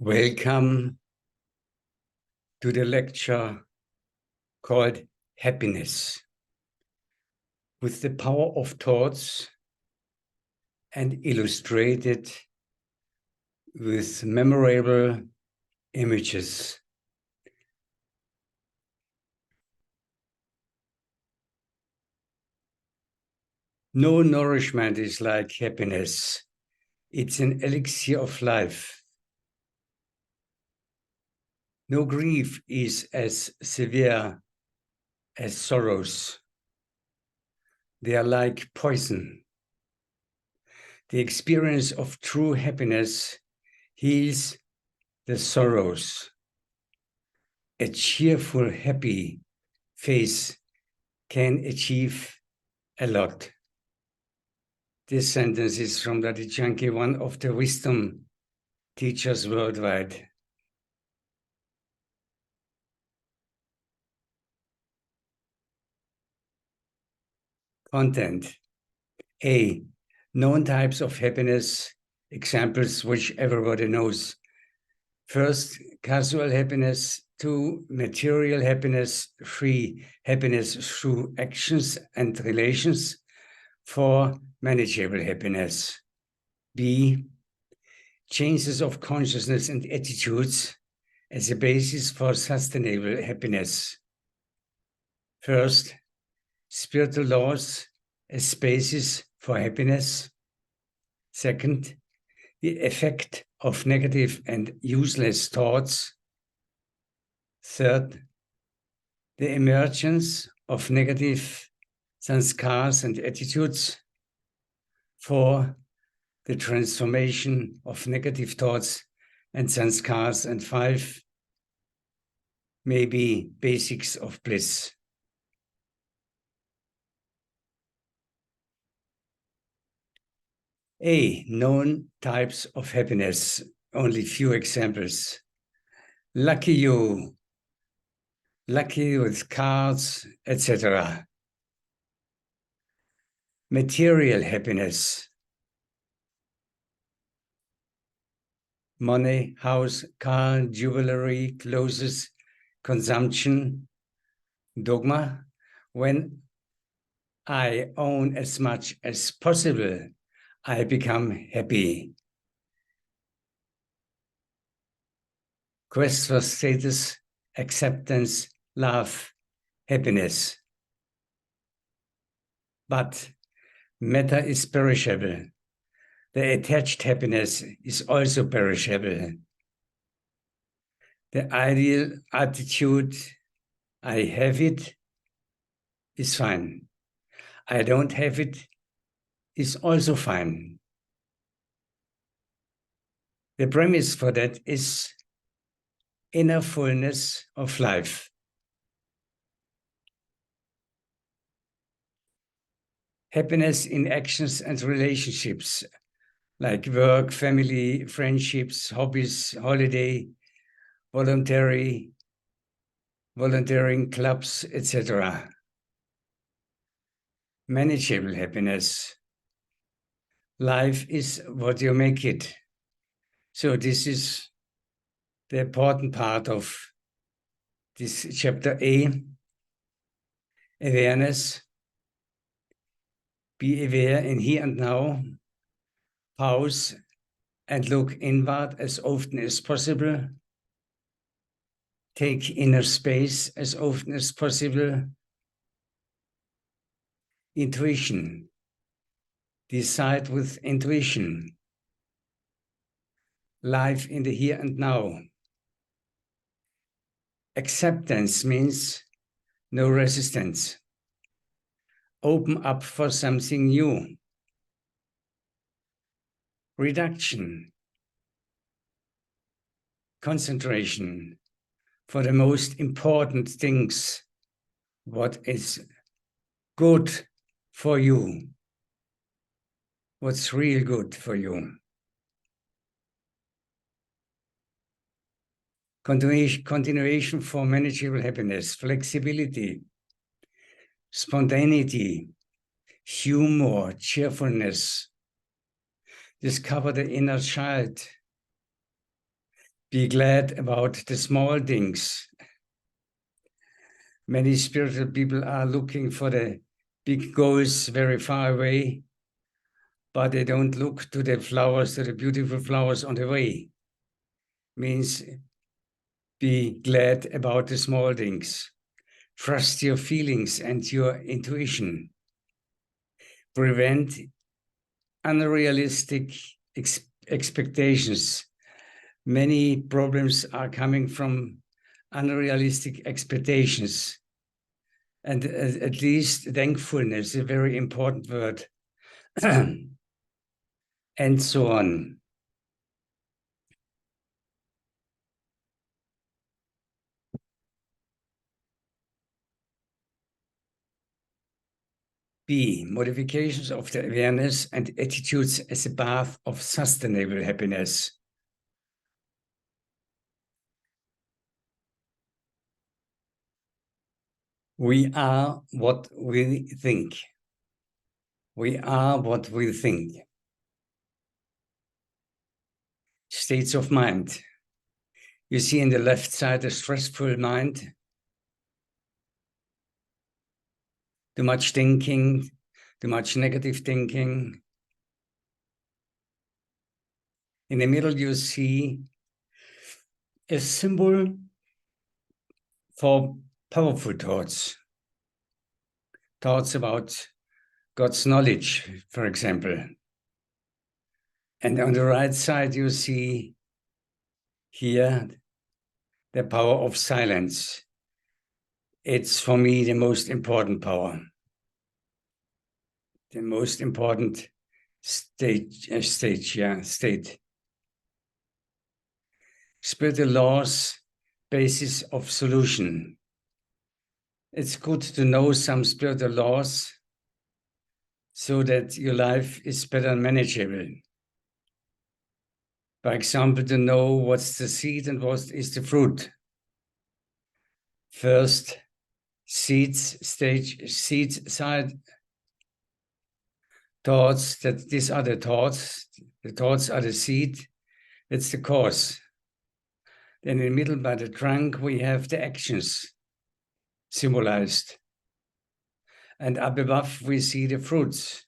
Welcome to the lecture called Happiness, with the power of thoughts and illustrated with memorable images. No nourishment is like happiness. It's an elixir of life. No grief is as severe as sorrows. They are like poison. The experience of true happiness heals the sorrows. A cheerful, happy face can achieve a lot. This sentence is from Dadi Chanki, one of the wisdom teachers worldwide. Content. A. Known types of happiness, examples which everybody knows. First, casual happiness. 2, material happiness. 3, happiness through actions and relations. 4, manageable happiness. B, changes of consciousness and attitudes as a basis for sustainable happiness. First, spiritual laws as basis for happiness. Second, the effect of negative and useless thoughts. Third, the emergence of negative sanskars and attitudes. 4, the transformation of negative thoughts and sanskars. And 5, maybe basics of bliss. A, known types of happiness, only few examples. Lucky you, lucky with cars, etc. Material happiness. Money, house, car, jewelry, clothes, consumption. Dogma. When I own as much as possible, I become happy. Quest for status, acceptance, love, happiness. But matter is perishable. The attached happiness is also perishable. The ideal attitude, I have it, is fine. I don't have it, is also fine. The premise for that is inner fullness of life. Happiness in actions and relationships, like work, family, friendships, hobbies, holiday, volunteering clubs, etc. Manageable happiness. Life is what you make it. So this is the important part of this chapter A. Awareness. Be aware in here and now. Pause and look inward as often as possible. Take inner space as often as possible. Intuition. Decide with intuition. Life in the here and now. Acceptance means no resistance. Open up for something new. Reduction. Concentration for the most important things. What is good for you? What's real good for you? Continuation for manageable happiness, flexibility, spontaneity, humor, cheerfulness. Discover the inner child. Be glad about the small things. Many spiritual people are looking for the big goals very far away, but they don't look to the flowers, to the beautiful flowers on the way. Means be glad about the small things. Trust your feelings and your intuition. Prevent unrealistic expectations. Many problems are coming from unrealistic expectations. And at least thankfulness is a very important word. And so on. B, modifications of the awareness and attitudes as a path of sustainable happiness. We are what we think. We are what we think. States of mind. You see in the left side a stressful mind, too much thinking, too much negative thinking. In the middle, you see a symbol for powerful thoughts. Thoughts about God's knowledge, for example. And on the right side, you see here the power of silence. It's, for me, the most important power. The most important state. Spiritual laws, basis of solution. It's good to know some spiritual laws so that your life is better manageable. For example, to know what's the seed and what is the fruit. First, seed side thoughts, that these are the thoughts are the seed, that's the cause. Then in the middle by the trunk, we have the actions symbolized. And up above, we see the fruits.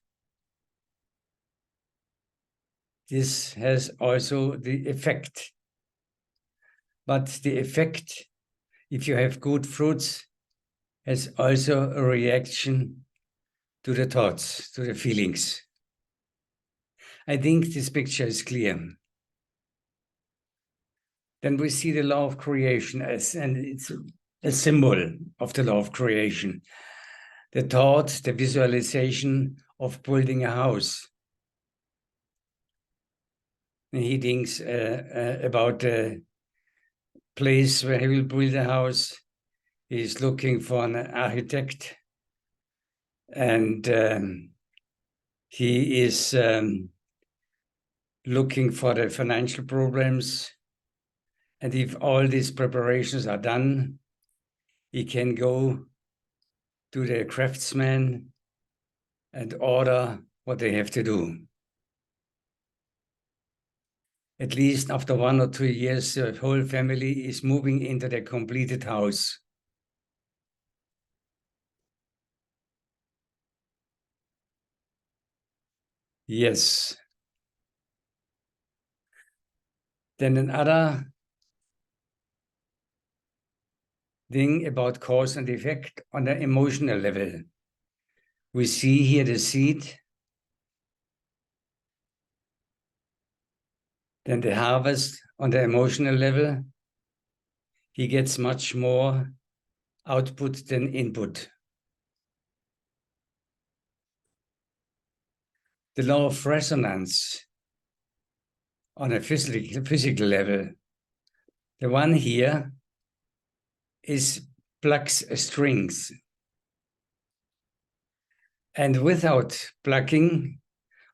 This has also the effect. But the effect, if you have good fruits, has also a reaction to the thoughts, to the feelings. I think this picture is clear. Then we see the law of creation and it's a symbol of the law of creation. The thought, the visualization of building a house. And he thinks about the place where he will build a house. He's looking for an architect. And he is looking for the financial problems. And if all these preparations are done, he can go to the craftsman and order what they have to do. At least after 1 or 2 years, the whole family is moving into the completed house. Yes. Then another thing about cause and effect on the emotional level. We see here the seed, then the harvest on the emotional level. He gets much more output than input. The law of resonance on a physical level. The one here is plucks strings. And without plucking,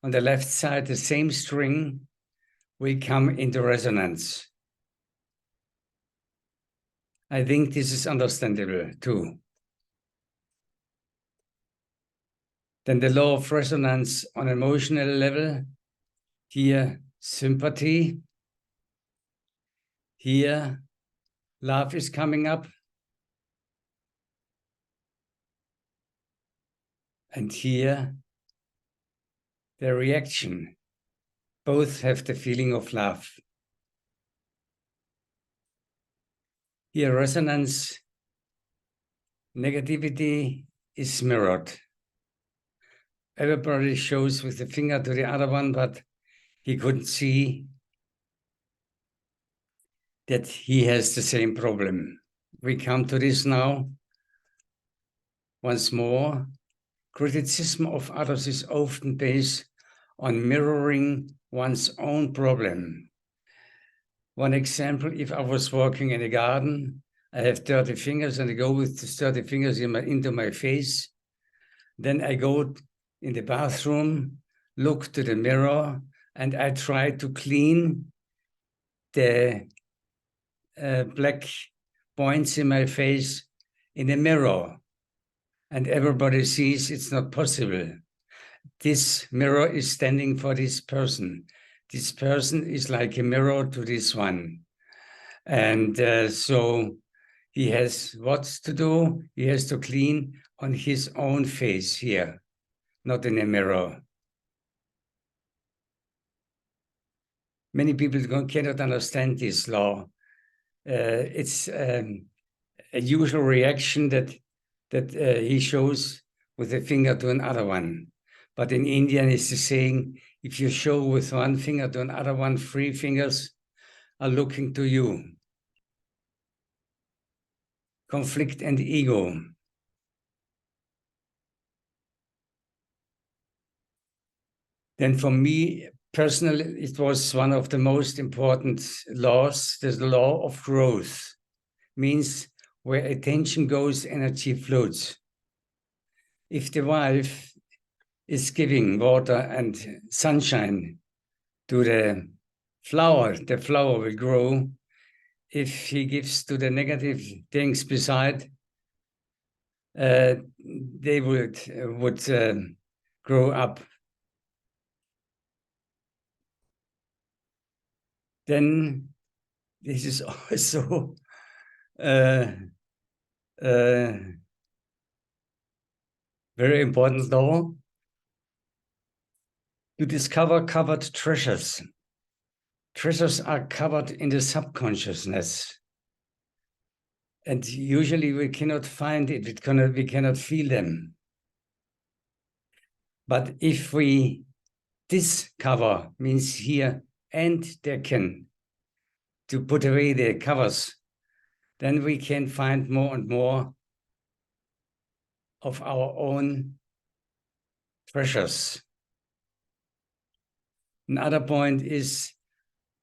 on the left side, the same string will come into resonance. I think this is understandable too. Then the law of resonance on emotional level, here sympathy. Here, love is coming up. And here, the reaction. Both have the feeling of love. Here, resonance, negativity is mirrored. Everybody shows with the finger to the other one, but he couldn't see that he has the same problem. We come to this now. Once more, criticism of others is often based on mirroring one's own problem. One example, if I was walking in a garden, I have 30 fingers and I go with the 30 fingers into my face. Then I go in the bathroom, look to the mirror, and I try to clean the black points in my face in the mirror. And everybody sees it's not possible. This mirror is standing for this person. This person is like a mirror to this one. And so he has what to do. He has to clean on his own face here, not in a mirror. Many people cannot understand this law. It's a usual reaction that he shows with a finger to another one. But in Indian, it's the saying, if you show with one finger to another one, 3 fingers are looking to you. Conflict and ego. Then for me, personally, it was one of the most important laws. There's the law of growth. Means where attention goes, energy flows. If the wife is giving water and sunshine to the flower will grow. If he gives to the negative things beside, they would grow up. Then this is also very important law to discover covered treasures. Treasures are covered in the subconsciousness. And usually we cannot find it, we cannot feel them. But if we discover, means here entdecken, to put away the covers, then we can find more and more of our own treasures. Another point is,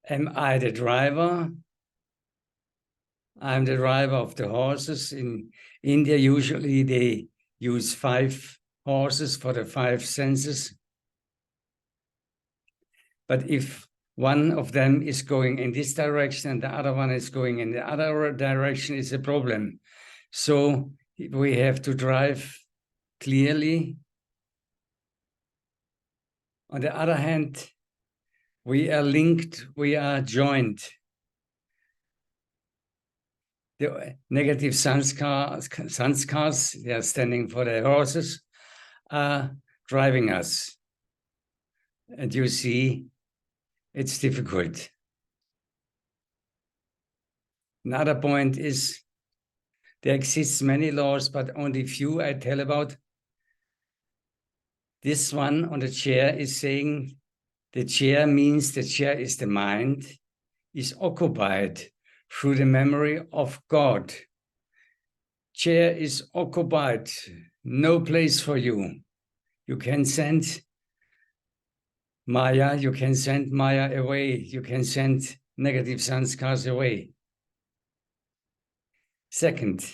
am I the driver? I'm the driver of the horses. In India, usually they use 5 horses for the 5 senses. But if one of them is going in this direction and the other one is going in the other direction, it's a problem. So we have to drive clearly. On the other hand, we are linked, we are joined. The negative sanskars, they are standing for the horses, are driving us. And you see, it's difficult. Another point is, there exists many laws, but only few I tell about. This one on the chair is saying, the chair means the chair is the mind, is occupied through the memory of God. Chair is occupied, no place for you. You can send Maya, away. You can send negative sanskars away. Second,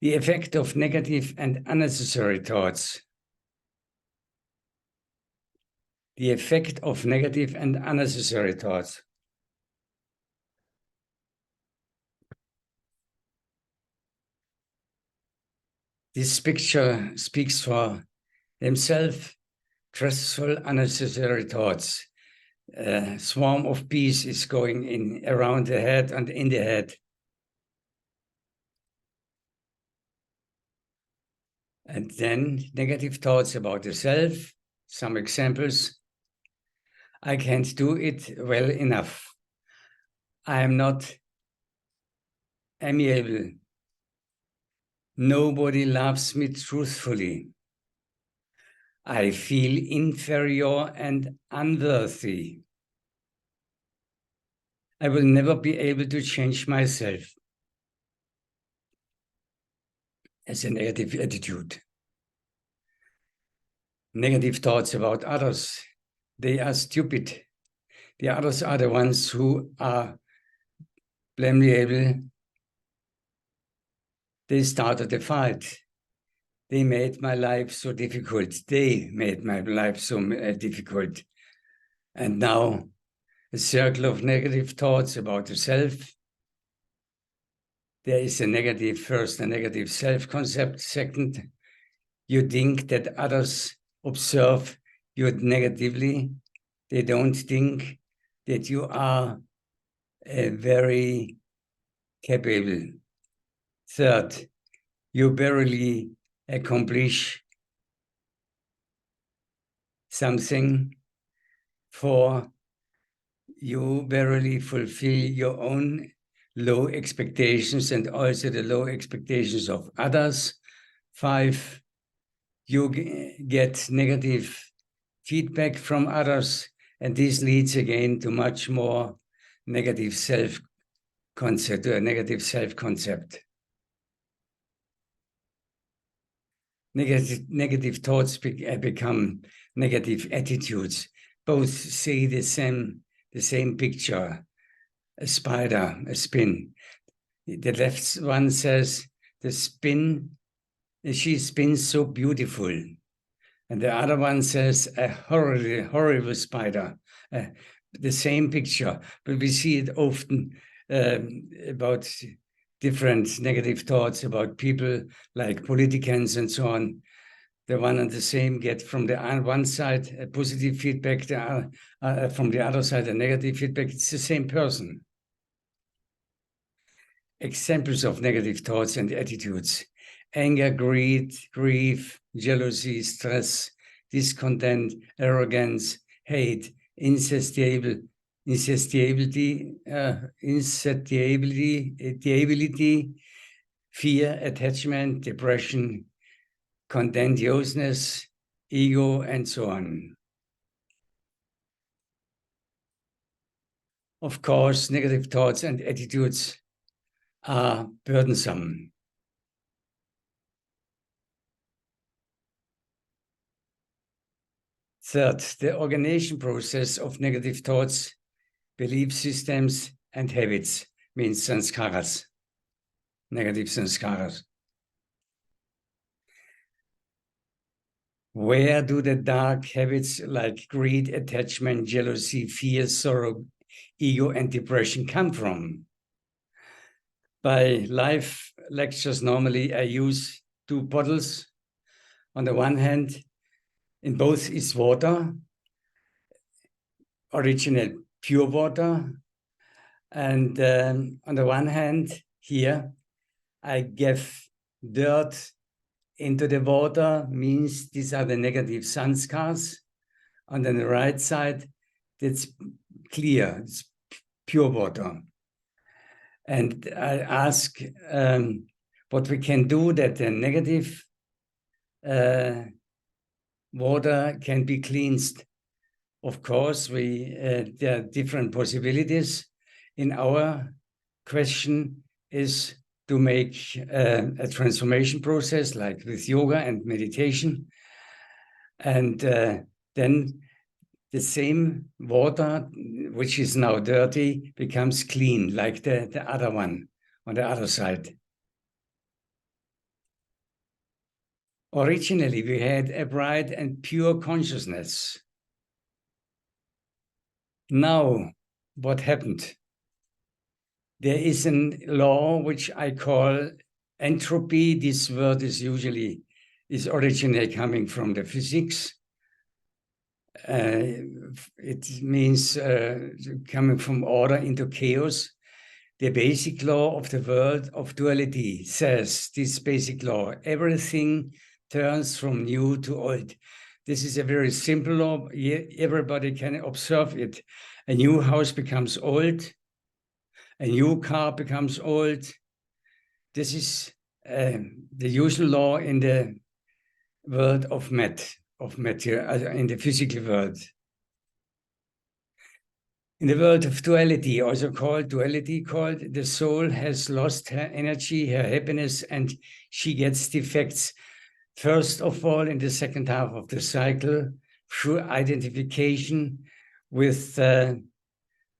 the effect of negative and unnecessary thoughts. The effect of negative and unnecessary thoughts. This picture speaks for themselves. Stressful, unnecessary thoughts. a swarm of bees is going in around the head and in the head. And then negative thoughts about the self. Some examples. I can't do it well enough. I am not amiable. Nobody loves me truthfully. I feel inferior and unworthy. I will never be able to change myself. As a negative attitude. Negative thoughts about others. They are stupid. The others are the ones who are blameable. They started the fight. They made my life so difficult. They made my life so difficult. And now a circle of negative thoughts about the self. There is a negative, first, a negative self-concept. Second, you think that others observe you negatively. They don't think that you are very capable. Third, you barely accomplish something. Four, you barely fulfill your own low expectations and also the low expectations of others. Five, you get negative feedback from others, and this leads again to much more negative self-concept or negative self-concept. Negative thoughts become negative attitudes. Both see the same picture, a spider, a spin. The left one says, the spin, she spins so beautiful. And the other one says, a horrible spider. The same picture, but we see it often about different negative thoughts about people like politicians and so on. The one and the same get from the one side a positive feedback, from the other side a negative feedback. It's the same person. Examples of negative thoughts and attitudes: anger, greed, grief, jealousy, stress, discontent, arrogance, hate, insatiability, fear, attachment, depression, contentiousness, ego, and so on. Of course, negative thoughts and attitudes are burdensome. Third, the organization process of negative thoughts, belief systems, and habits means sanskaras, negative sanskaras. Where do the dark habits like greed, attachment, jealousy, fear, sorrow, ego, and depression come from? By life lectures, normally I use two bottles. On the one hand, in both is water, original pure water. And on the one hand, here, I give dirt into the water, means these are the negative sanskars. On the right side, it's clear, it's pure water. And I ask what we can do that the negative water can be cleansed. Of course, there are different possibilities. In our question is to make a transformation process like with yoga and meditation. And then the same water, which is now dirty, becomes clean, like the other one on the other side. Originally, we had a bright and pure consciousness. Now, what happened? There is a law which I call entropy. This word is originally coming from the physics. it means coming from order into chaos. The basic law of the world of duality says this basic law: everything turns from new to old. This is a very simple law. Everybody can observe it. A new house becomes old. A new car becomes old. This is the usual law in the world of matter, in the physical world. In the world of duality, also called the soul has lost her energy, her happiness, and she gets defects. First of all, in the second half of the cycle, through identification with the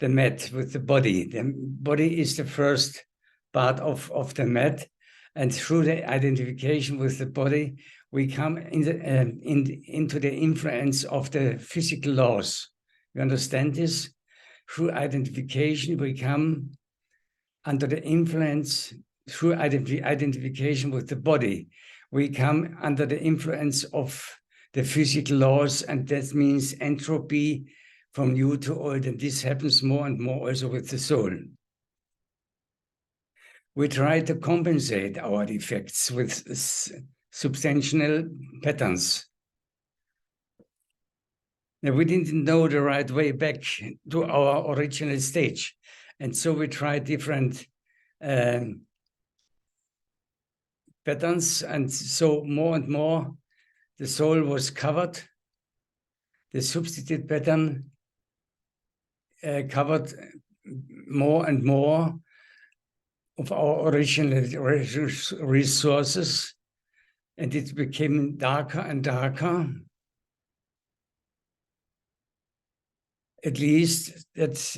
mat, with the body. The body is the first part of the mat, and through the identification with the body, we come into the influence of the physical laws. You understand this? Through identification, we come under the influence, through identification with the body, we come under the influence of the physical laws, and that means entropy from new to old, and this happens more and more also with the soul. We try to compensate our defects with substantial patterns. Now, we didn't know the right way back to our original stage. And so we tried different patterns. And so more and more, the soul was covered. The substitute pattern covered more and more of our original resources. And it became darker and darker. At least that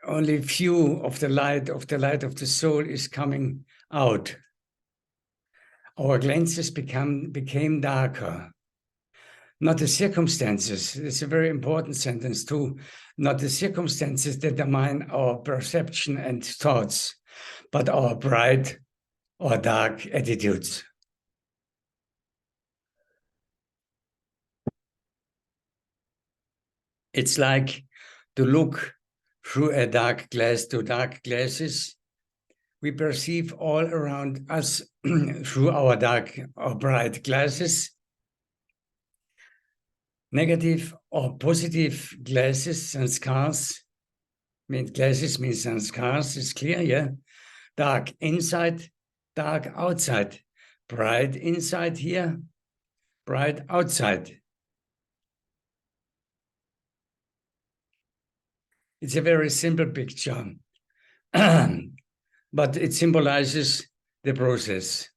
only few of the light of the soul is coming out. Our glances became darker. Not the circumstances, it's a very important sentence too, not the circumstances determine our perception and thoughts, but our bright or dark attitudes. It's like to look through a dark glass to dark glasses. We perceive all around us through our dark or bright glasses. Negative or positive glasses, sanskars. Glasses means sanskars, it's clear, yeah? Dark inside, dark outside. Bright inside here, bright outside. It's a very simple picture, but it symbolizes the process.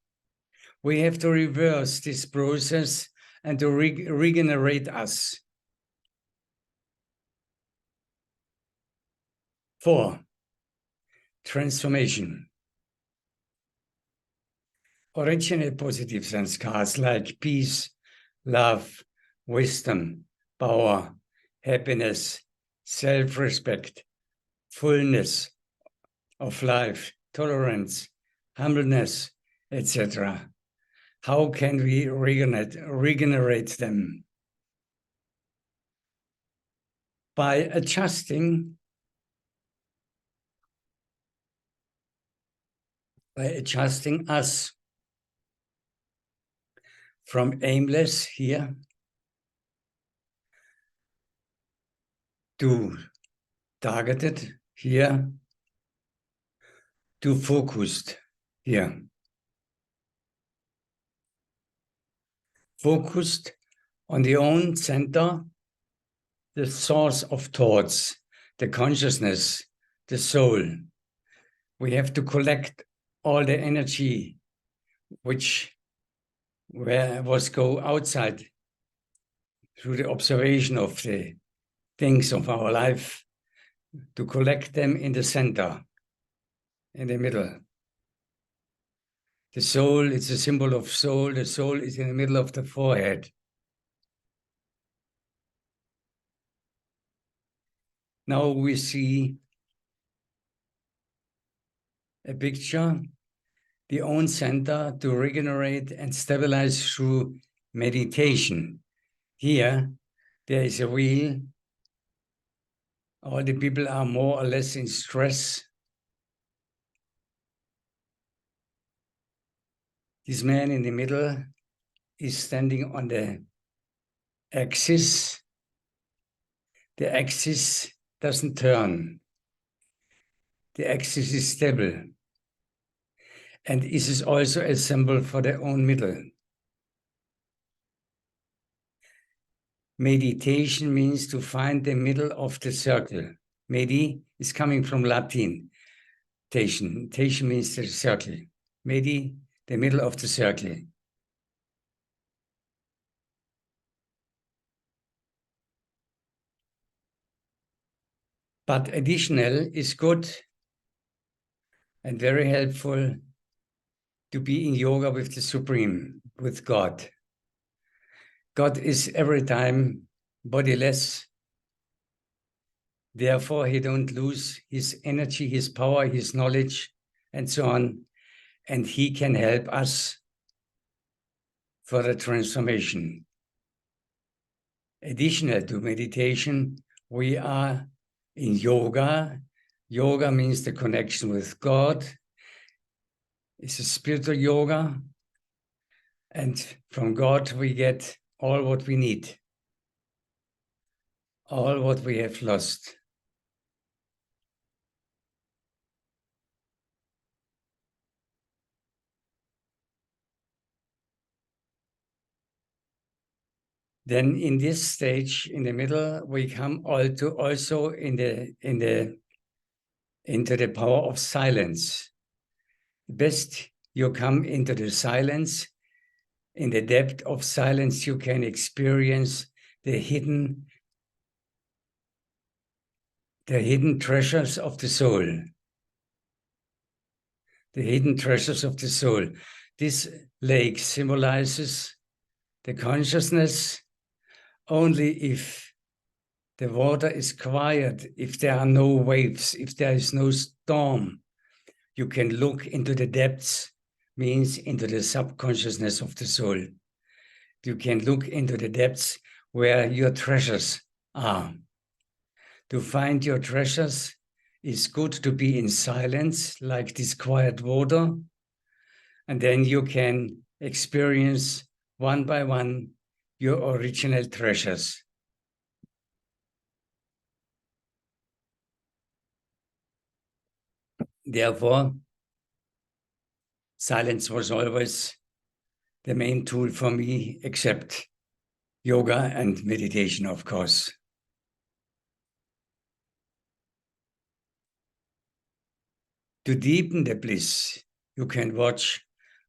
We have to reverse this process and to regenerate us. 4, transformation. Original positive sanskars like peace, love, wisdom, power, happiness, self-respect, fullness of life, tolerance, humbleness, etc. How can we regenerate them? By adjusting us from aimless here to targeted here to focused here. Focused on the own center, the source of thoughts, the consciousness, the soul. We have to collect all the energy which was go outside through the observation of the things of our life, to collect them in the center, in the middle. The soul is a symbol of soul. The soul is in the middle of the forehead. Now we see a picture, the own center to regenerate and stabilize through meditation. Here, There is a wheel. All the people are more or less in stress. This man in the middle is standing on the axis. The axis doesn't turn. The axis is stable. And this is also a symbol for their own middle. Meditation means to find the middle of the circle. Medi is coming from Latin. Tation means the circle. Medi, the middle of the circle. But additional is good and very helpful to be in yoga with the Supreme, with God. God is every time bodiless. Therefore, he don't lose his energy, his power, his knowledge, and so on. And he can help us for the transformation. Additional to meditation, we are in yoga. Yoga means the connection with God. It's a spiritual yoga. And from God, we get all what we need, all what we have lost. Then in this stage, in the middle, we come also into the power of silence. Best you come into the silence. In the depth of silence, you can experience the hidden treasures of the soul. The hidden treasures of the soul. This lake symbolizes the consciousness. Only if the water is quiet, if there are no waves, if there is no storm, you can look into the depths, means into the subconsciousness of the soul. You can look into the depths where your treasures are. To find your treasures is good to be in silence, like this quiet water, and then you can experience one by one your original treasures. Therefore, silence was always the main tool for me, except yoga and meditation, of course. To deepen the bliss, you can watch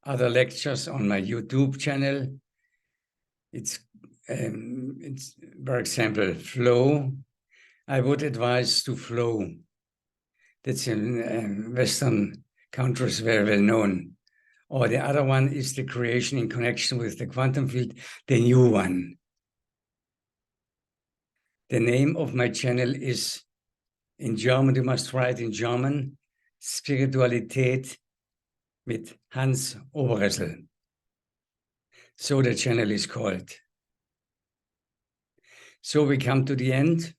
other lectures on my YouTube channel. It's for example, flow. I would advise to flow. That's in Western countries very well known. Or the other one is the creation in connection with the quantum field, the new one. The name of my channel is, in German, you must write in German, Spiritualität mit Hans Oberressel. So the channel is called. So we come to the end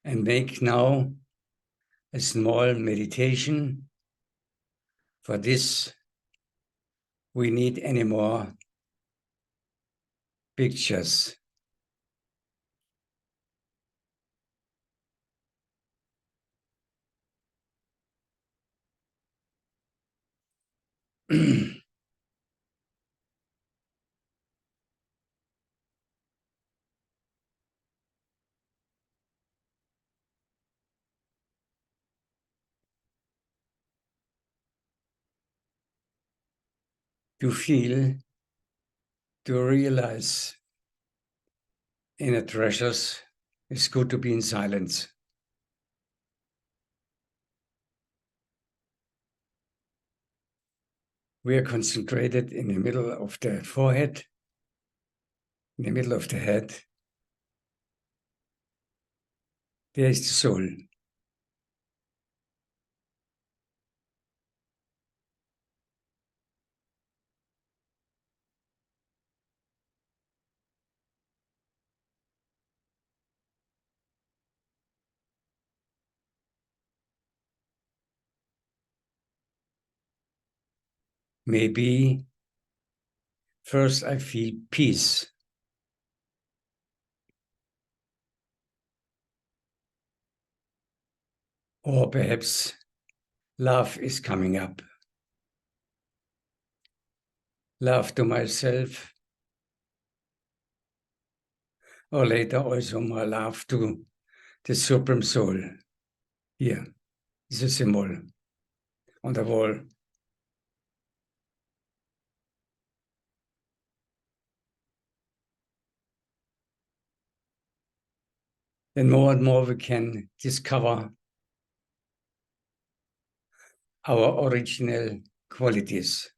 and make now a small meditation. For this, we need any more pictures. To feel, to realize inner treasures, it's good to be in silence. We are concentrated in the middle of the forehead, in the middle of the head. There is the soul. Maybe first I feel peace. Or perhaps love is coming up. Love to myself, or later also my love to the Supreme Soul. Here is a symbol on the wall. Then more and more we can discover our original qualities.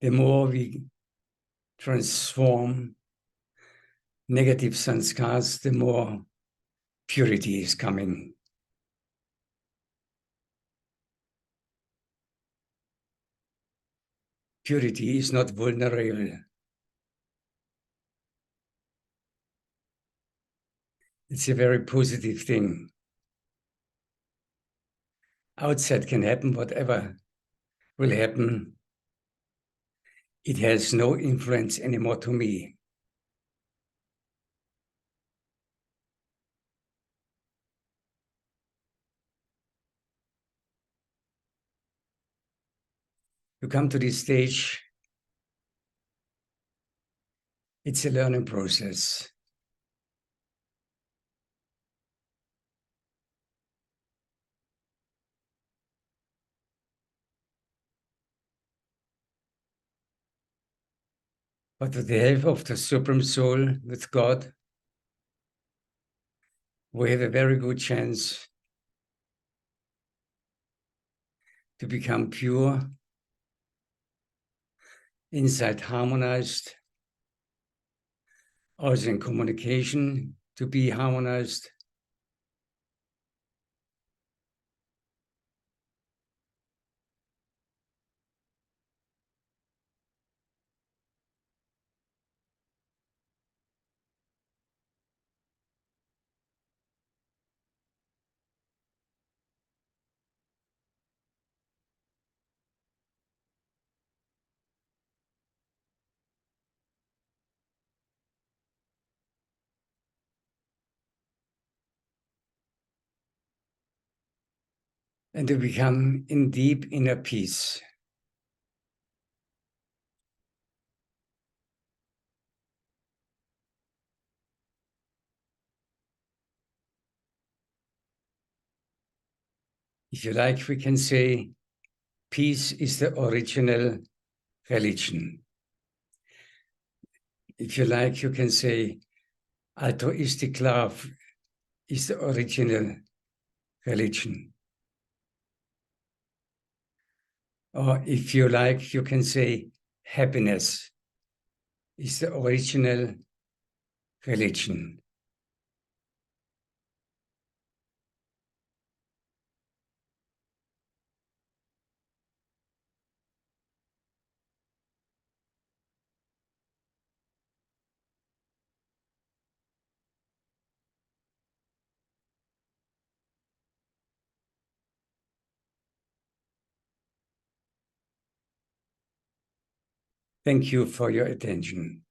The more we transform negative sanskars, the more purity is coming. Purity is not vulnerable. It's a very positive thing. Outside can happen, whatever will happen. It has no influence anymore to me. You come to this stage, it's a learning process. But with the help of the Supreme Soul, with God, we have a very good chance to become pure, inside harmonized, also in communication to be harmonized. And to become in deep inner peace. If you like, we can say peace is the original religion. If you like, you can say altruistic love is the original religion. Or if you like, you can say happiness is the original religion. Thank you for your attention.